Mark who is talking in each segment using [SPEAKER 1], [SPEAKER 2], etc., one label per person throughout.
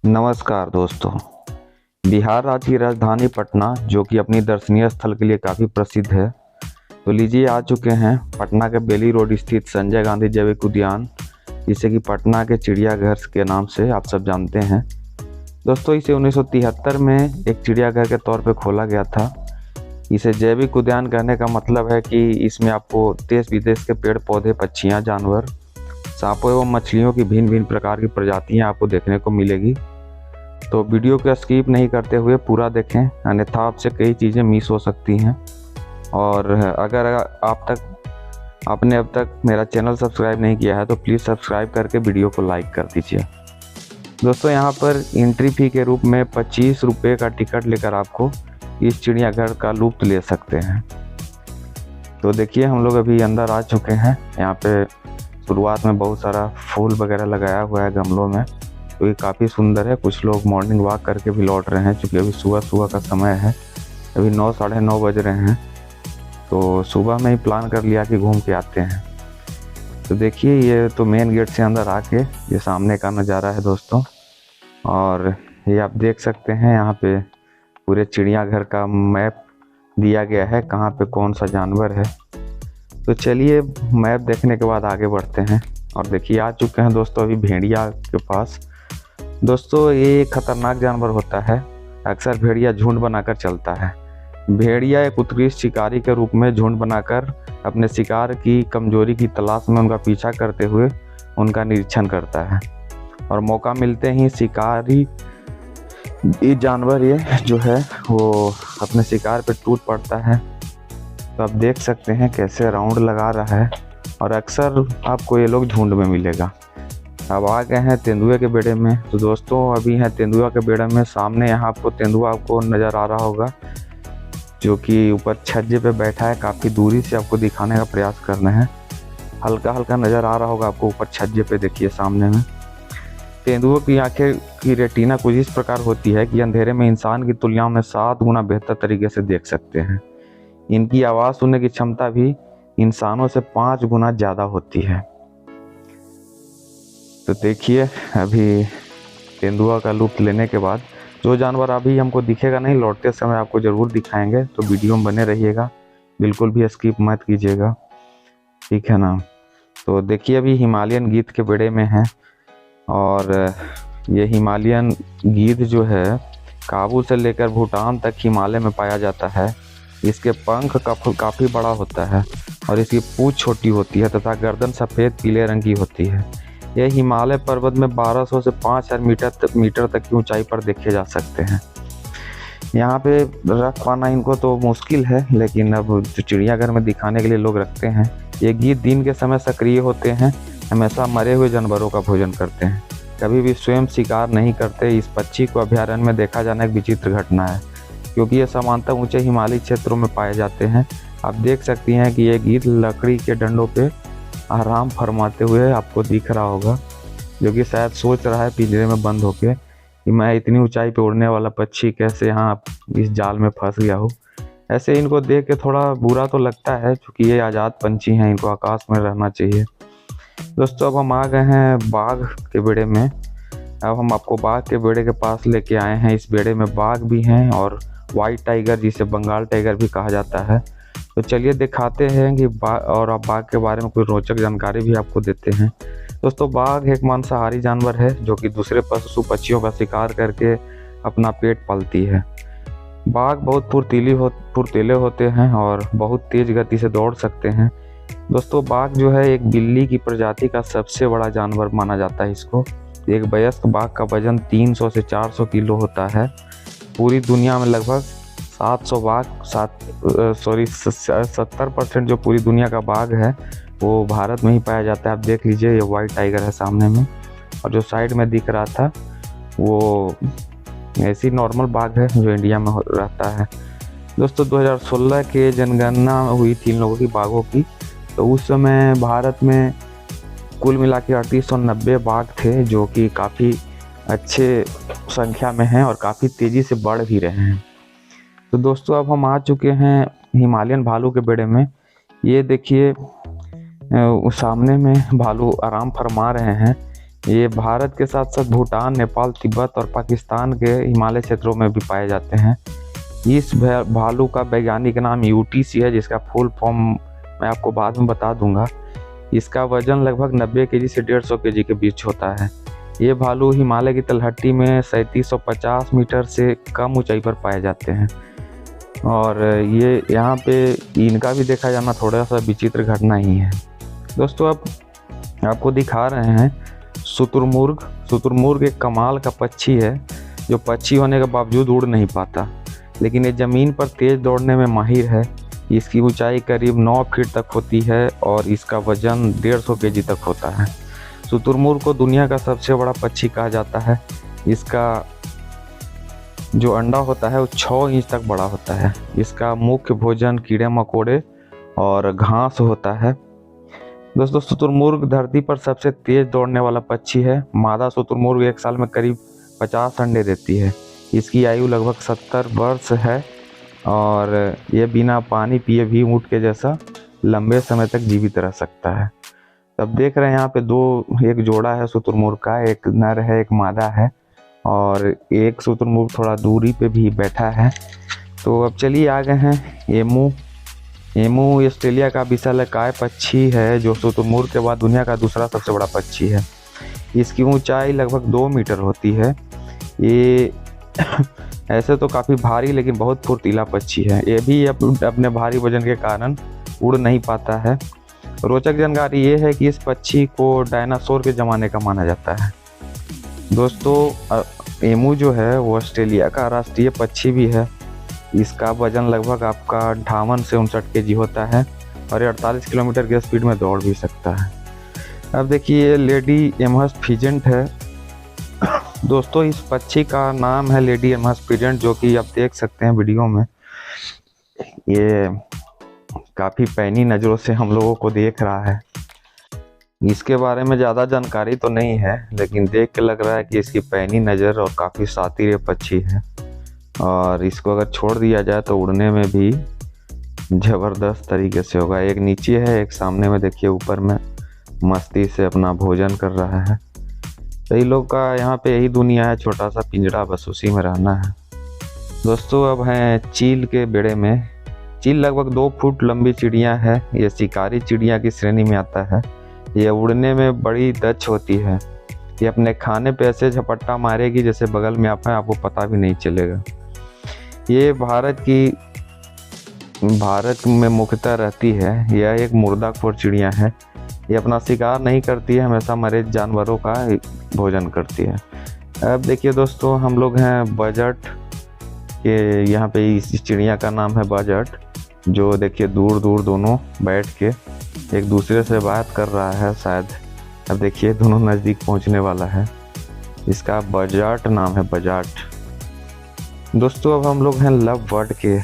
[SPEAKER 1] नमस्कार दोस्तों। बिहार राज्य की राजधानी पटना जो कि अपनी दर्शनीय स्थल के लिए काफ़ी प्रसिद्ध है, तो लीजिए आ चुके हैं पटना के बेली रोड स्थित संजय गांधी जैविक उद्यान, जिसे कि पटना के चिड़ियाघर के नाम से आप सब जानते हैं। दोस्तों, इसे 1973 में एक चिड़ियाघर के तौर पे खोला गया था। इसे जैविक उद्यान कहने का मतलब है कि इसमें आपको देश विदेश के पेड़ पौधे, पक्षियाँ, जानवर, सांपों एवं मछलियों की भिन्न भिन्न प्रकार की प्रजातियाँ आपको देखने को मिलेगी। तो वीडियो को स्किप नहीं करते हुए पूरा देखें, अन्यथा आपसे कई चीज़ें मिस हो सकती हैं। और अगर आपने अब तक मेरा चैनल सब्सक्राइब नहीं किया है तो प्लीज़ सब्सक्राइब करके वीडियो को लाइक कर दीजिए। दोस्तों, यहाँ पर एंट्री फ़ी के रूप में 25 रुपये का टिकट लेकर आपको इस चिड़ियाघर का लुत्फ़ ले सकते हैं। तो देखिए, हम लोग अभी अंदर आ चुके हैं। यहाँ पे शुरुआत में बहुत सारा फूल वगैरह लगाया हुआ है गमलों में, तो ये काफ़ी सुंदर है। कुछ लोग मॉर्निंग वॉक करके भी लौट रहे हैं, क्योंकि अभी सुबह का समय है। अभी 9 साढ़े 9 बज रहे हैं, तो सुबह में ही प्लान कर लिया कि घूम के आते हैं। तो देखिए, ये तो मेन गेट से अंदर आके ये सामने का नज़ारा है दोस्तों। और ये आप देख सकते हैं, यहाँ पे पूरे चिड़ियाघर का मैप दिया गया है, कहाँ पे कौन सा जानवर है। तो चलिए, मैप देखने के बाद आगे बढ़ते हैं। और देखिए, आ चुके हैं दोस्तों अभी भेड़िया के पास। दोस्तों, ये खतरनाक जानवर होता है। अक्सर भेड़िया झुंड बनाकर चलता है। भेड़िया एक उत्कृष्ट शिकारी के रूप में झुंड बनाकर अपने शिकार की कमजोरी की तलाश में उनका पीछा करते हुए उनका निरीक्षण करता है, और मौका मिलते ही शिकारी ये जानवर ये जो है वो अपने शिकार पे टूट पड़ता है। तो आप देख सकते हैं कैसे राउंड लगा रहा है, और अक्सर आपको ये लोग झुंड में मिलेगा। अब आ गए हैं तेंदुए के बेड़े में। तो दोस्तों, अभी है तेंदुआ के बेड़े में। सामने यहाँ आपको तेंदुआ आपको नज़र आ रहा होगा, जो कि ऊपर छज्जे पे बैठा है। काफ़ी दूरी से आपको दिखाने का प्रयास करना है। हल्का हल्का नज़र आ रहा होगा आपको ऊपर छज्जे पे। देखिए सामने में तेंदुओं की आंखें की रेटिना कुछ इस प्रकार होती है कि अंधेरे में इंसान की तुलना में 7 गुना बेहतर तरीके से देख सकते हैं। इनकी आवाज़ सुनने की क्षमता भी इंसानों से 5 गुना ज़्यादा होती है। तो देखिए, अभी तेंदुआ का लुत्फ़ लेने के बाद जो जानवर अभी हमको दिखेगा नहीं, लौटते समय आपको ज़रूर दिखाएंगे। तो वीडियो में बने रहिएगा, बिल्कुल भी स्किप मत कीजिएगा, ठीक है ना। तो देखिए, अभी हिमालयन गीध के बेड़े में है। और ये हिमालयन गीध जो है काबुल से लेकर भूटान तक हिमालय में पाया जाता है। इसके पंख काफ़ी बड़ा होता है, और इसकी पूँछ छोटी होती है तथा गर्दन सफ़ेद पीले रंग की होती है। यह हिमालय पर्वत में 1200 से 5000 मीटर तक की ऊंचाई पर देखे जा सकते हैं। यहाँ पे रख पाना इनको तो मुश्किल है, लेकिन अब जो चिड़ियाघर में दिखाने के लिए लोग रखते हैं। ये गीध दिन के समय सक्रिय होते हैं, हमेशा मरे हुए जानवरों का भोजन करते हैं, कभी भी स्वयं शिकार नहीं करते। इस पक्षी को अभयारण्य में देखा जाना एक विचित्र घटना है, क्योंकि ये सामान्यतः ऊंचे हिमालयी क्षेत्रों में पाए जाते हैं। आप देख सकती हैं कि ये गीध लकड़ी के डंडों पे आराम फरमाते हुए आपको दिख रहा होगा, जो कि शायद सोच रहा है पिंजरे में बंद होके कि मैं इतनी ऊंचाई पे उड़ने वाला पक्षी कैसे यहाँ इस जाल में फंस गया हूँ। ऐसे इनको देख के थोड़ा बुरा तो लगता है, क्योंकि ये आज़ाद पंछी हैं, इनको आकाश में रहना चाहिए। दोस्तों, अब हम आ गए हैं बाघ के बेड़े में। अब हम आपको बाघ के बेड़े के पास लेके आए हैं। इस बेड़े में बाघ भी हैं और वाइट टाइगर, जिसे बंगाल टाइगर भी कहा जाता है। तो चलिए दिखाते हैं कि और आप बाघ के बारे में कोई रोचक जानकारी भी आपको देते हैं। दोस्तों, बाघ एक मांसाहारी जानवर है जो कि दूसरे पशु पक्षियों का शिकार करके अपना पेट पालती है। बाघ बहुत फुर्तीले होते हैं और बहुत तेज गति से दौड़ सकते हैं। दोस्तों, बाघ जो है एक बिल्ली की प्रजाति का सबसे बड़ा जानवर माना जाता है इसको। एक वयस्क बाघ का वजन 300 से 400 किलो होता है। पूरी दुनिया में लगभग 700 बाघ 70% जो पूरी दुनिया का बाघ है वो भारत में ही पाया जाता है। आप देख लीजिए, ये वाइट टाइगर है सामने में, और जो साइड में दिख रहा था वो ऐसी नॉर्मल बाघ है जो इंडिया में रहता है। दोस्तों, 2016 के जनगणना हुई थी इन लोगों की, बाघों की। तो उस समय भारत में कुल मिला के 3890 बाघ थे, जो कि काफ़ी अच्छे संख्या में हैं और काफ़ी तेज़ी से बढ़ भी रहे हैं। तो दोस्तों, अब हम आ चुके हैं हिमालयन भालू के बेड़े में। ये देखिए, सामने में भालू आराम फरमा रहे हैं। ये भारत के साथ साथ भूटान, नेपाल, तिब्बत और पाकिस्तान के हिमालय क्षेत्रों में भी पाए जाते हैं। इस भालू का वैज्ञानिक नाम यूटीसी है, जिसका फुल फॉर्म मैं आपको बाद में बता दूंगा। इसका वजन लगभग 90 केजी से 150 केजी के बीच होता है। ये भालू हिमालय की तलहटी में 3750 मीटर से कम ऊंचाई पर पाए जाते हैं और ये यहाँ पे इनका भी देखा जाना थोड़ा सा विचित्र घटना ही है। दोस्तों अब आपको दिखा रहे हैं शुतुरमुर्ग। शुतुरमुर्ग एक कमाल का पक्षी है जो पक्षी होने के बावजूद उड़ नहीं पाता, लेकिन ये ज़मीन पर तेज़ दौड़ने में माहिर है। इसकी ऊंचाई करीब 9 फीट तक होती है और इसका वजन 150 केजी तक होता है। शुतुरमुर्ग को दुनिया का सबसे बड़ा पक्षी कहा जाता है। इसका जो अंडा होता है वो 6 इंच तक बड़ा होता है। इसका मुख्य भोजन कीड़े मकोड़े और घास होता है। दोस्तों शुतुरमुर्ग धरती पर सबसे तेज दौड़ने वाला पक्षी है। मादा शुतुरमुर्ग एक साल में करीब 50 अंडे देती है। इसकी आयु लगभग 70 वर्ष है और ये बिना पानी पिए भी ऊँट के जैसा लंबे समय तक जीवित रह सकता है। तब देख रहे हैं यहाँ पे एक जोड़ा है शुतुरमुर्ग का, एक नर है एक मादा है और एक शुतुरमुर्ग थोड़ा दूरी पे भी बैठा है। तो अब चलिए आ गए हैं एमू। एमू ऑस्ट्रेलिया का विशालकाय पक्षी है जो शुतुरमुर्ग के बाद दुनिया का दूसरा सबसे बड़ा पक्षी है। इसकी ऊंचाई लगभग 2 मीटर होती है। ये ऐसे तो काफ़ी भारी लेकिन बहुत फुर्तीला पक्षी है। ये भी अपने भारी वजन के कारण उड़ नहीं पाता है। रोचक जानकारी ये है कि इस पक्षी को डायनासोर के ज़माने का माना जाता है। दोस्तों एमू जो है वो ऑस्ट्रेलिया का राष्ट्रीय पक्षी भी है। इसका वजन लगभग आपका 58 से 59 केजी होता है और ये 48 किलोमीटर की स्पीड में दौड़ भी सकता है। अब देखिए लेडी एमहर्स्ट फीजेंट है। दोस्तों इस पक्षी का नाम है लेडी एमहर्स्ट फीजेंट, जो कि आप देख सकते हैं वीडियो में। ये काफ़ी पैनी नज़रों से हम लोगों को देख रहा है। इसके बारे में ज़्यादा जानकारी तो नहीं है, लेकिन देख के लग रहा है कि इसकी पैनी नज़र और काफ़ी शातिर पक्षी है और इसको अगर छोड़ दिया जाए तो उड़ने में भी ज़बरदस्त तरीके से होगा। एक नीचे है एक सामने में, देखिए ऊपर में मस्ती से अपना भोजन कर रहा है। कई लोग का यहाँ पे यही दुनिया है, छोटा सा पिंजरा, बस उसी में रहना है। दोस्तों अब हैं चील के बेड़े में। चील लगभग 2 फुट लंबी चिड़िया है। ये शिकारी चिड़िया की श्रेणी में आता है। ये उड़ने में बड़ी दक्ष होती है। ये अपने खाने पे ऐसे झपट्टा मारेगी जैसे बगल में आप हैं, आपको पता भी नहीं चलेगा। ये भारत में मुख्यतः रहती है। यह एक मुर्दाखोर चिड़िया है। ये अपना शिकार नहीं करती है, हमेशा मरे जानवरों का भोजन करती है। अब देखिए दोस्तों हम लोग हैं बजट के यहाँ पे। इस चिड़िया का नाम है बजट, जो देखिए दूर दूर दोनों बैठ के एक दूसरे से बात कर रहा है शायद। अब देखिए दोनों नज़दीक पहुँचने वाला है। इसका बजट नाम है बजट। दोस्तों अब हम लोग हैं लव बर्ड के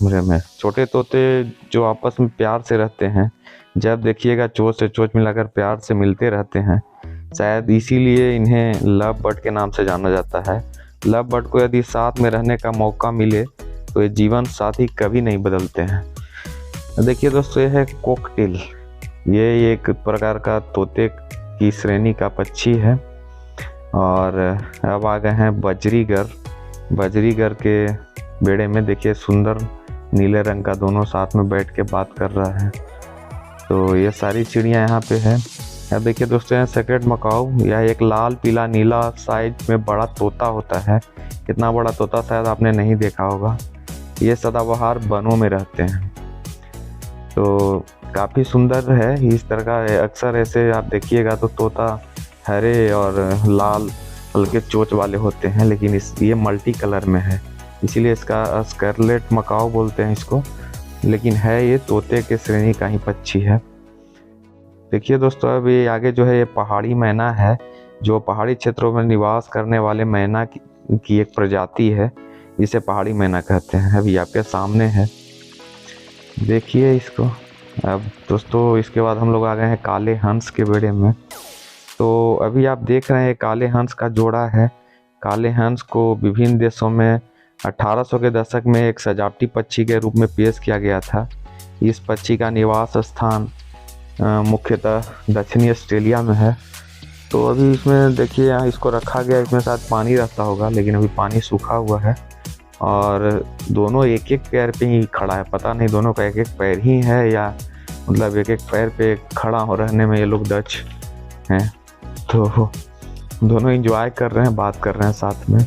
[SPEAKER 1] बारे में। छोटे तोते जो आपस में प्यार से रहते हैं, जब देखिएगा चोंच से चोंच मिलाकर प्यार से मिलते रहते हैं। शायद इसीलिए इन्हें लव बर्ड के नाम से जाना जाता है। लव बर्ड को यदि साथ में रहने का मौका मिले तो ये जीवन साथी कभी नहीं बदलते हैं। देखिए दोस्तों ये है कॉकटेल। ये एक प्रकार का तोते की श्रेणी का पक्षी है। और अब आ गए हैं बजरीगर। बजरीगर के बेड़े में देखिए सुंदर नीले रंग का दोनों साथ में बैठ के बात कर रहा है। तो ये सारी चिड़ियाँ यहाँ पे है। अब देखिए दोस्तों यहाँ सेक्रेट मकाऊ। यह एक लाल पीला नीला साइज में बड़ा तोता होता है। इतना बड़ा तोता शायद आपने नहीं देखा होगा। ये सदाबहार वनों में रहते हैं। तो काफ़ी सुंदर है इस तरह का। अक्सर ऐसे आप देखिएगा तो तोता हरे और लाल हल्के चोंच वाले होते हैं, लेकिन ये मल्टी कलर में है, इसीलिए इसका स्कारलेट मकाऊ बोलते हैं इसको। लेकिन है ये तोते के श्रेणी का ही पक्षी है। देखिए दोस्तों अब ये आगे जो है ये पहाड़ी मैना है, जो पहाड़ी क्षेत्रों में निवास करने वाले मैना की एक प्रजाति है। इसे पहाड़ी मैना कहते हैं। अभी आपके सामने है, देखिए इसको। अब दोस्तों इसके बाद हम लोग आ गए हैं काले हंस के बेड़े में। तो अभी आप देख रहे हैं काले हंस का जोड़ा है। काले हंस को विभिन्न देशों में 1800 के दशक में एक सजावटी पक्षी के रूप में पेश किया गया था। इस पक्षी का निवास स्थान मुख्यतः दक्षिणी ऑस्ट्रेलिया में है तो अभी इसमें देखिए यहाँ इसको रखा गया, इसमें शायद पानी रहता होगा, लेकिन अभी पानी सूखा हुआ है और दोनों एक एक पैर पे ही खड़ा है। पता नहीं दोनों का एक एक पैर ही है या मतलब एक एक पैर पे खड़ा हो रहने में ये लोग दक्ष हैं। तो दोनों एंजॉय कर रहे हैं, बात कर रहे हैं साथ में।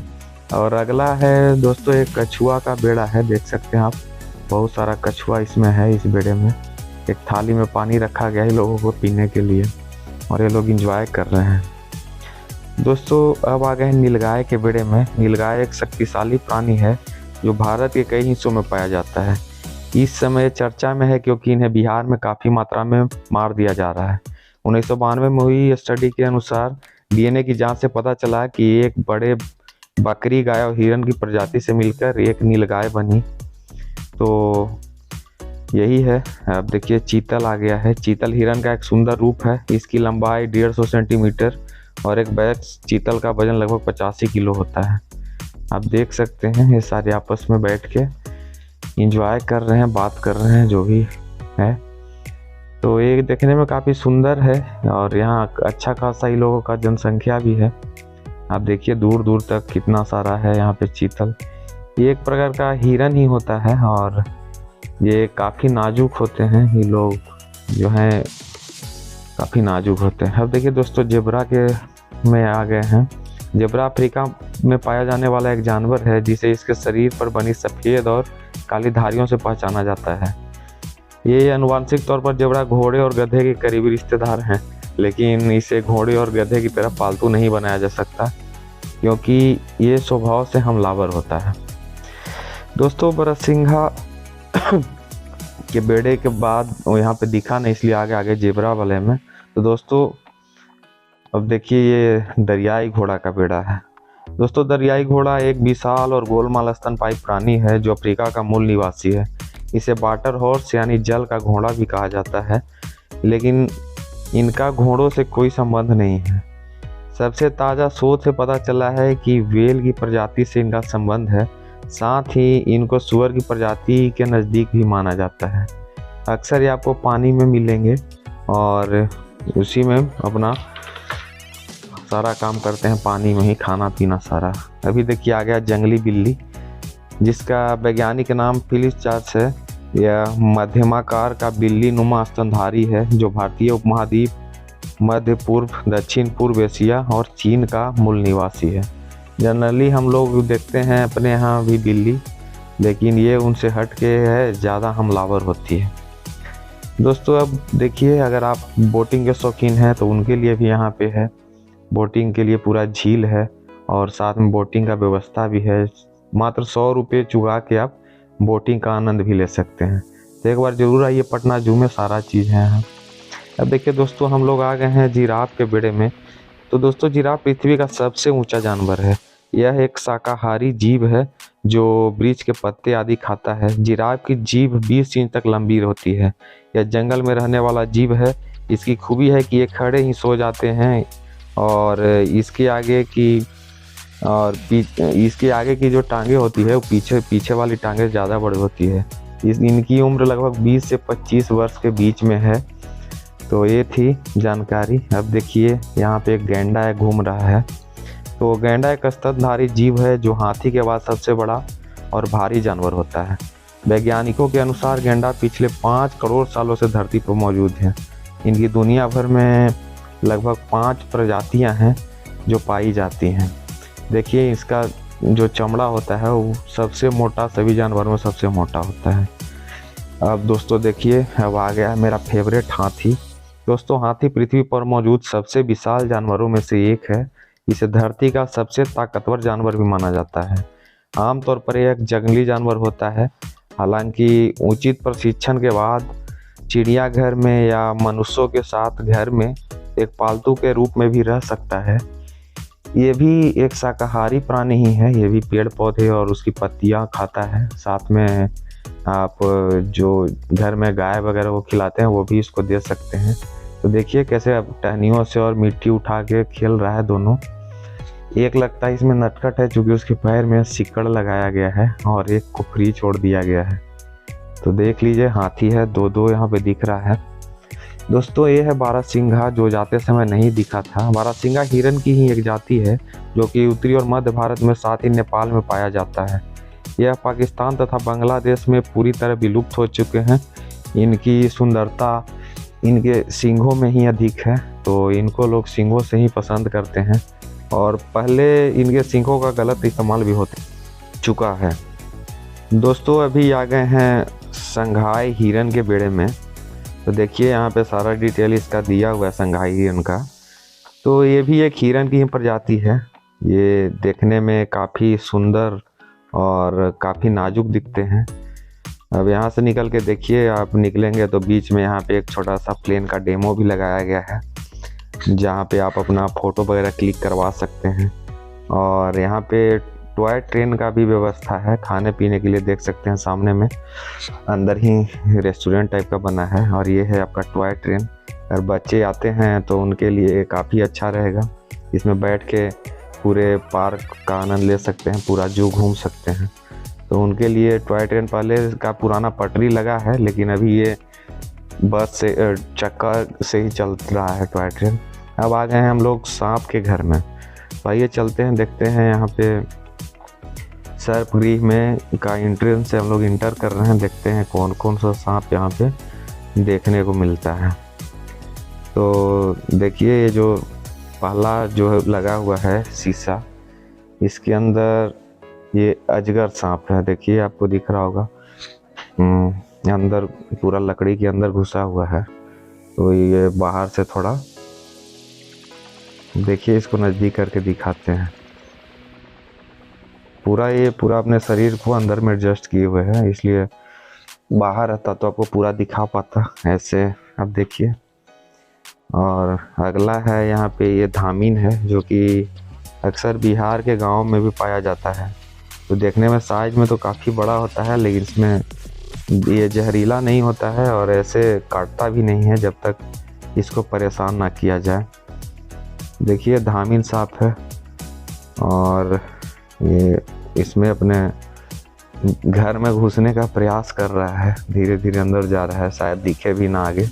[SPEAKER 1] और अगला है दोस्तों एक कछुआ का बेड़ा है, देख सकते हैं आप, बहुत सारा कछुआ इसमें है। इस बेड़े में एक थाली में पानी रखा गया है लोगों को पीने के लिए और ये लोग एंजॉय कर रहे हैं। दोस्तों अब आ गए हैं नीलगाय के बेड़े में। नीलगाय एक शक्तिशाली प्राणी है जो भारत के कई हिस्सों में पाया जाता है। इस समय चर्चा में है क्योंकि इन्हें बिहार में काफ़ी मात्रा में मार दिया जा रहा है। 1992 में हुई स्टडी के अनुसार डीएनए की जांच से पता चला कि एक बड़े बकरी गाय और हिरन की प्रजाति से मिलकर एक नीलगाय बनी। तो यही है। अब देखिए चीतल आ गया है। चीतल हिरन का एक सुंदर रूप है। इसकी लंबाई 150 सेंटीमीटर और एक बैच चीतल का वजन लगभग 85 किलो होता है। आप देख सकते हैं ये सारे आपस में बैठ के एंजॉय कर रहे हैं, बात कर रहे हैं जो भी है। तो ये देखने में काफ़ी सुंदर है और यहाँ अच्छा खासा ही लोगों का जनसंख्या भी है। आप देखिए दूर दूर तक कितना सारा है यहाँ पे चीतल। ये एक प्रकार का हिरन ही होता है और ये काफ़ी नाजुक होते हैं। ये लोग जो हैं काफ़ी नाजुक होते हैं। अब देखिए दोस्तों जेब्रा के में आ गए हैं। जेब्रा अफ्रीका में पाया जाने वाला एक जानवर है जिसे इसके शरीर पर बनी सफ़ेद और काली धारियों से पहचाना जाता है। ये आनुवंशिक तौर पर जेब्रा घोड़े और गधे के करीबी रिश्तेदार हैं, लेकिन इसे घोड़े और गधे की तरह पालतू नहीं बनाया जा सकता क्योंकि ये स्वभाव से हमलावर होता है। दोस्तों बरसिंघा के बेड़े के बाद यहाँ पे दिखा नहीं, इसलिए आगे जेब्रा वाले में। तो दोस्तों अब देखिए ये दरियाई घोड़ा का बेड़ा है। दोस्तों दरियाई घोड़ा एक विशाल और गोलमाल स्तनपायी प्राणी है जो अफ्रीका का मूल निवासी है। इसे वाटर हॉर्स यानी जल का घोड़ा भी कहा जाता है, लेकिन इनका घोड़ों से कोई संबंध नहीं है। सबसे ताज़ा शोध से पता चला है कि व्हेल की प्रजाति से इनका संबंध है। साथ ही इनको सूअर की प्रजाति के नज़दीक भी माना जाता है। अक्सर ये आपको पानी में मिलेंगे और उसी में अपना सारा काम करते हैं, पानी में ही खाना पीना सारा। अभी देखिए आ गया जंगली बिल्ली, जिसका वैज्ञानिक नाम फिलिस चार्च है। यह मध्यमाकार का बिल्ली नुमा स्तनधारी है जो भारतीय उपमहाद्वीप, मध्य पूर्व, दक्षिण पूर्व एशिया और चीन का मूल निवासी है। जनरली हम लोग देखते हैं अपने यहाँ भी बिल्ली, लेकिन ये उनसे हट के है, ज़्यादा हमलावर होती है। दोस्तों अब देखिए अगर आप बोटिंग के शौकीन हैं तो उनके लिए भी यहाँ पे है। बोटिंग के लिए पूरा झील है और साथ में बोटिंग का व्यवस्था भी है। मात्र 100 रुपये चुका के आप बोटिंग का आनंद भी ले सकते हैं। तो एक बार ज़रूर आइए, पटना जू में सारा चीज़ है यहाँ। अब देखिए दोस्तों हम लोग आ गए हैं जिराफ के बेड़े में। तो दोस्तों जिराफ पृथ्वी का सबसे ऊंचा जानवर है। यह एक शाकाहारी जीव है जो वृक्ष के पत्ते आदि खाता है। जिराफ की जीभ 20 इंच तक लंबी होती है। यह जंगल में रहने वाला जीव है। इसकी खूबी है कि ये खड़े ही सो जाते हैं और इसके आगे की जो टांगे होती है वो पीछे वाली टांगे ज़्यादा बड़ी होती है। इनकी उम्र लगभग 20 से 25 वर्ष के बीच में है। तो ये थी जानकारी। अब देखिए यहाँ पे एक गैंडा है, घूम रहा है। तो गैंडा एक स्तनधारी जीव है जो हाथी के बाद सबसे बड़ा और भारी जानवर होता है। वैज्ञानिकों के अनुसार गैंडा पिछले 5 करोड़ सालों से धरती पर मौजूद हैं। इनकी दुनिया भर में लगभग 5 प्रजातियां हैं जो पाई जाती हैं। देखिए इसका जो चमड़ा होता है वो सबसे मोटा, सभी जानवरों में सबसे मोटा होता है। अब दोस्तों देखिए अब आ गया है मेरा फेवरेट हाथी। दोस्तों हाथी पृथ्वी पर मौजूद सबसे विशाल जानवरों में से एक है। इसे धरती का सबसे ताकतवर जानवर भी माना जाता है। आमतौर पर यह एक जंगली जानवर होता है, हालांकि उचित प्रशिक्षण के बाद चिड़ियाघर में या मनुष्यों के साथ घर में एक पालतू के रूप में भी रह सकता है। ये भी एक शाकाहारी प्राणी ही है। ये भी पेड़ पौधे और उसकी पत्तियां खाता है। साथ में आप जो घर में गाय वगैरह को खिलाते हैं वो भी इसको दे सकते हैं। तो देखिए कैसे अब टहनियों से और मिट्टी उठा के खेल रहा है दोनों। एक लगता है इसमें नटखट है क्योंकि उसके पैर में सिक्कड़ लगाया गया है और एक को फ्री छोड़ दिया गया है। तो देख लीजिए हाथी है, दो यहाँ पे दिख रहा है। दोस्तों ये है बारहसिंघा, जो जाते समय नहीं दिखा था। बारहसिंघा हिरन की ही एक जाति है जो कि उत्तरी और मध्य भारत में, साथ ही नेपाल में पाया जाता है। यह पाकिस्तान तथा बांग्लादेश में पूरी तरह विलुप्त हो चुके हैं। इनकी सुंदरता इनके सींगों में ही अधिक है, तो इनको लोग सींगों से ही पसंद करते हैं और पहले इनके सींगों का गलत इस्तेमाल भी हो चुका है। दोस्तों अभी आ गए हैं संघाई हिरन के बेड़े में। तो देखिए यहाँ पे सारा डिटेल इसका दिया हुआ है संघाई हिरन का। तो ये भी एक हिरन की ही प्रजाति है। ये देखने में काफ़ी सुंदर और काफ़ी नाजुक दिखते हैं। अब यहाँ से निकल के देखिए, आप निकलेंगे तो बीच में यहाँ पे एक छोटा सा प्लेन का डेमो भी लगाया गया है, जहाँ पे आप अपना फ़ोटो वगैरह क्लिक करवा सकते हैं। और यहाँ पे टॉय ट्रेन का भी व्यवस्था है, खाने पीने के लिए देख सकते हैं। सामने में अंदर ही रेस्टोरेंट टाइप का बना है और ये है आपका टॉय ट्रेन। अगर बच्चे आते हैं तो उनके लिए काफ़ी अच्छा रहेगा। इसमें बैठ के पूरे पार्क का आनंद ले सकते हैं, पूरा जू घूम सकते हैं। तो उनके लिए टॉय ट्रेन पहले का पुराना पटरी लगा है, लेकिन अभी ये बस से चक्का से ही चल रहा है टॉय ट्रेन। अब आ गए हैं हम लोग सांप के घर में। तो आइए चलते हैं, देखते हैं यहाँ पे सर्पगृह में का एंट्रेंस से हम लोग इंटर कर रहे हैं। देखते हैं कौन कौन सा सांप यहाँ पे देखने को मिलता है। तो देखिए ये जो पहला जो लगा हुआ है शीशा, इसके अंदर ये अजगर सांप है। देखिए आपको दिख रहा होगा, अंदर पूरा लकड़ी के अंदर घुसा हुआ है। तो ये बाहर से थोड़ा देखिए, इसको नज़दीक करके दिखाते हैं। ये पूरा अपने शरीर को अंदर में एडजस्ट किए हुए है, इसलिए बाहर रहता तो आपको पूरा दिखा पाता ऐसे। आप देखिए। और अगला है यहाँ पे ये धामिन है, जो कि अक्सर बिहार के गांव में भी पाया जाता है। तो देखने में साइज में तो काफ़ी बड़ा होता है, लेकिन इसमें ये जहरीला नहीं होता है और ऐसे काटता भी नहीं है जब तक इसको परेशान ना किया जाए। देखिए धामिन सांप है और ये इसमें अपने घर में घुसने का प्रयास कर रहा है, धीरे धीरे अंदर जा रहा है, शायद दिखे भी ना आगे।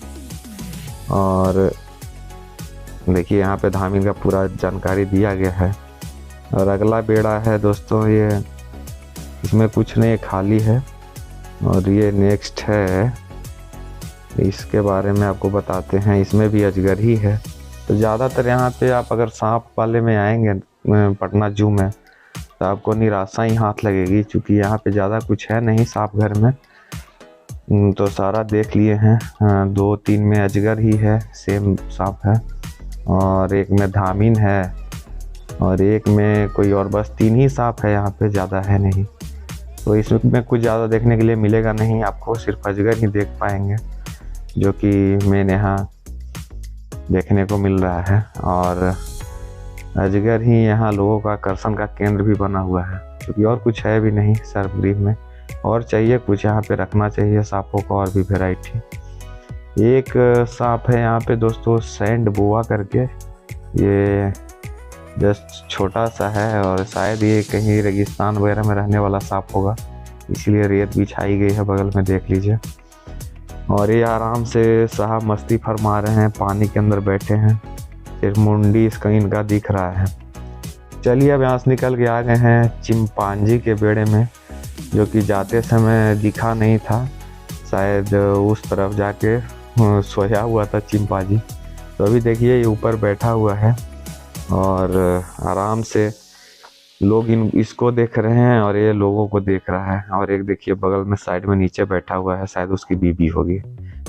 [SPEAKER 1] और देखिए यहाँ पे धामिन का पूरा जानकारी दिया गया है। और अगला बेड़ा है दोस्तों, ये इसमें कुछ नहीं, खाली है। और ये नेक्स्ट है, इसके बारे में आपको बताते हैं। इसमें भी अजगर ही है। तो ज़्यादातर यहाँ पे आप अगर सांप वाले में आएंगे पटना जू में, तो आपको निराशा ही हाथ लगेगी, क्योंकि यहाँ पे ज़्यादा कुछ है नहीं सांप घर में। तो सारा देख लिए हैं। 2-3 में अजगर ही है, सेम सांप है, और एक में धामिन है, और एक में कोई और, बस 3 ही सांप है यहाँ पे, ज़्यादा है नहीं। तो इसमें कुछ ज़्यादा देखने के लिए मिलेगा नहीं आपको, सिर्फ अजगर ही देख पाएंगे, जो कि मेन यहाँ देखने को मिल रहा है। और अजगर ही यहाँ लोगों का आकर्षण का केंद्र भी बना हुआ है, क्योंकि और कुछ है भी नहीं सर्पगृह में। और चाहिए कुछ यहाँ पे रखना चाहिए सांपों का, और भी वैरायटी। एक सांप है यहाँ पे दोस्तों, सैंड बोआ करके। ये जस्ट छोटा सा है और शायद ये कहीं रेगिस्तान वगैरह में रहने वाला सांप होगा, इसीलिए रेत बिछाई गई है बगल में, देख लीजिए। और ये आराम से साहब मस्ती फरमा रहे हैं, पानी के अंदर बैठे हैं, सिर्फ मुंडी इसका इनका दिख रहा है। चलिए अब यहाँ से निकल के आ गए हैं चिंपांजी के बेड़े में, जो कि जाते समय दिखा नहीं था, शायद उस तरफ जाके सोया हुआ था चिंपांजी। तो अभी देखिए ये ऊपर बैठा हुआ है और आराम से लोग इसको देख रहे हैं और ये लोगों को देख रहा है। और एक देखिए बगल में साइड में नीचे बैठा हुआ है, शायद उसकी बीवी होगी।